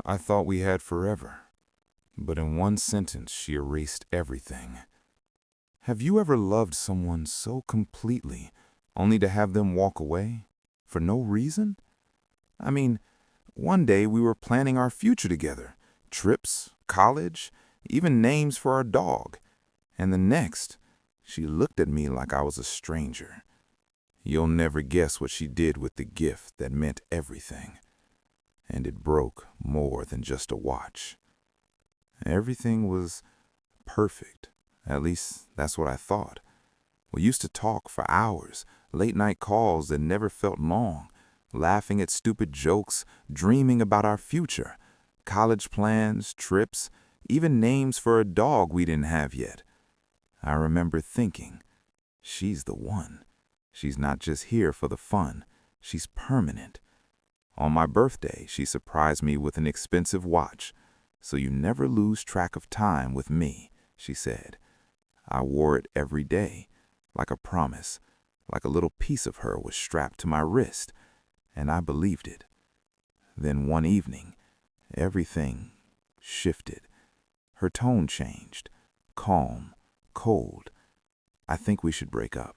I thought we had forever, but in one sentence she erased everything. Have you ever loved someone so completely, only to have them walk away? For no reason? I mean, one day we were planning our future together, trips, college, even names for our dog. And the next, she looked at me like I was a stranger. You'll never guess what she did with the gift that meant everything. And it broke more than just a watch. Everything was perfect. At least that's what I thought. We used to talk for hours, late-night calls that never felt long, laughing at stupid jokes, dreaming about our future, college plans, trips, even names for a dog we didn't have yet. I remember thinking, she's the one. She's not just here for the fun. She's permanent. On my birthday, she surprised me with an expensive watch. So you never lose track of time with me, she said. I wore it every day, like a promise, like a little piece of her was strapped to my wrist, and I believed it. Then one evening, everything shifted. Her tone changed, calm, cold. I think we should break up.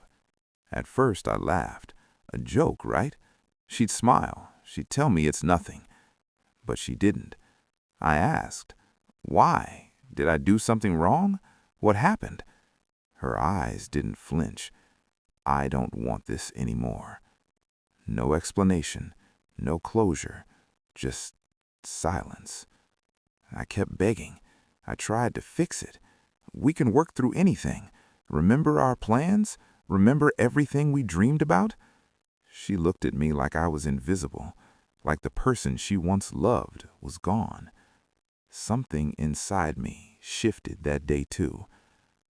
At first I laughed. A joke, right? She'd smile. She'd tell me it's nothing. But she didn't. I asked, why? Did I do something wrong? What happened? Her eyes didn't flinch. I don't want this anymore. No explanation, no closure, just silence. I kept begging. I tried to fix it. We can work through anything. Remember our plans? Remember everything we dreamed about? She looked at me like I was invisible, like the person she once loved was gone. Something inside me shifted that day too,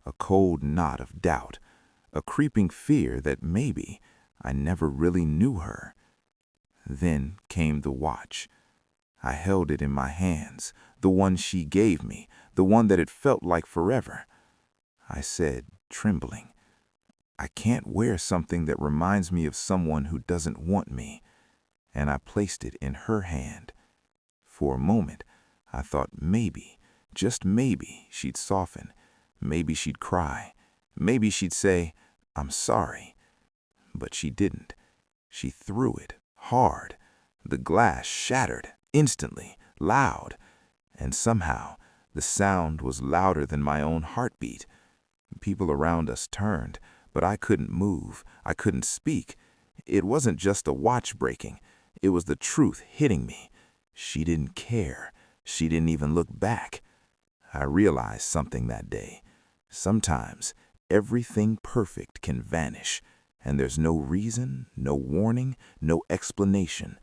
a cold knot of doubt, a creeping fear that maybe I never really knew her. Then came the watch. I held it in my hands, the one she gave me, the one that had felt like forever. I said, trembling, I can't wear something that reminds me of someone who doesn't want me. And I placed it in her hand. For a moment, I thought maybe, just maybe, she'd soften. Maybe she'd cry. Maybe she'd say, I'm sorry. But she didn't. She threw it hard. The glass shattered instantly, loud. And somehow, the sound was louder than my own heartbeat. People around us turned, but I couldn't move. I couldn't speak. It wasn't just a watch breaking. It was the truth hitting me. She didn't care. She didn't even look back. I realized something that day. Sometimes everything perfect can vanish, and there's no reason, no warning, no explanation.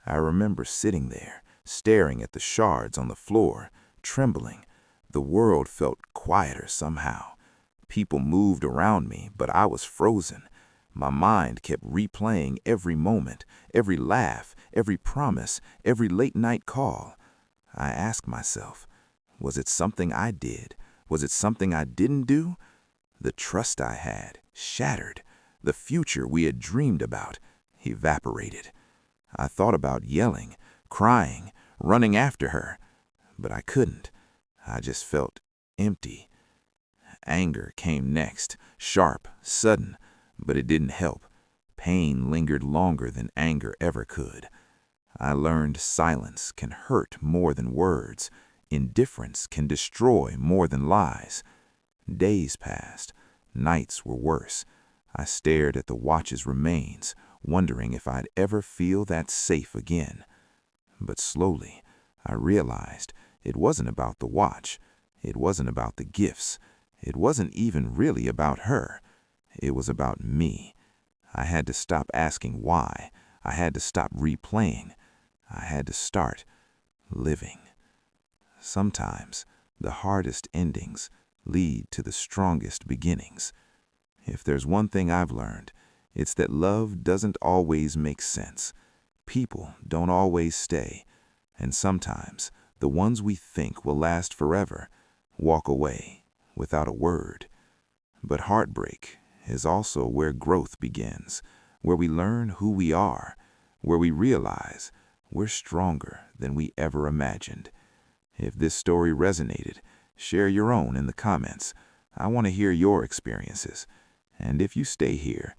I remember sitting there, staring at the shards on the floor, trembling. The world felt quieter somehow. People moved around me, but I was frozen. My mind kept replaying every moment, every laugh, every promise, every late-night call. I asked myself, was it something I did? Was it something I didn't do? The trust I had shattered. The future we had dreamed about evaporated. I thought about yelling, crying, running after her, but I couldn't. I just felt empty. Anger came next, sharp, sudden, but it didn't help. Pain lingered longer than anger ever could. I learned silence can hurt more than words. Indifference can destroy more than lies. Days passed. Nights were worse. I stared at the watch's remains, wondering if I'd ever feel that safe again. But slowly, I realized it wasn't about the watch. It wasn't about the gifts. It wasn't even really about her. It was about me. I had to stop asking why. I had to stop replaying. I had to start living. Sometimes the hardest endings lead to the strongest beginnings. If there's one thing I've learned, it's that love doesn't always make sense. People don't always stay. And sometimes the ones we think will last forever walk away without a word. But heartbreak is also where growth begins, where we learn who we are, where we realize we're stronger than we ever imagined. If this story resonated, share your own in the comments. I want to hear your experiences. And if you stay here,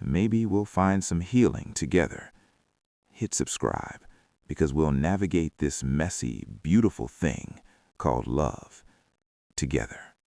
maybe we'll find some healing together. Hit subscribe, because we'll navigate this messy, beautiful thing called love together.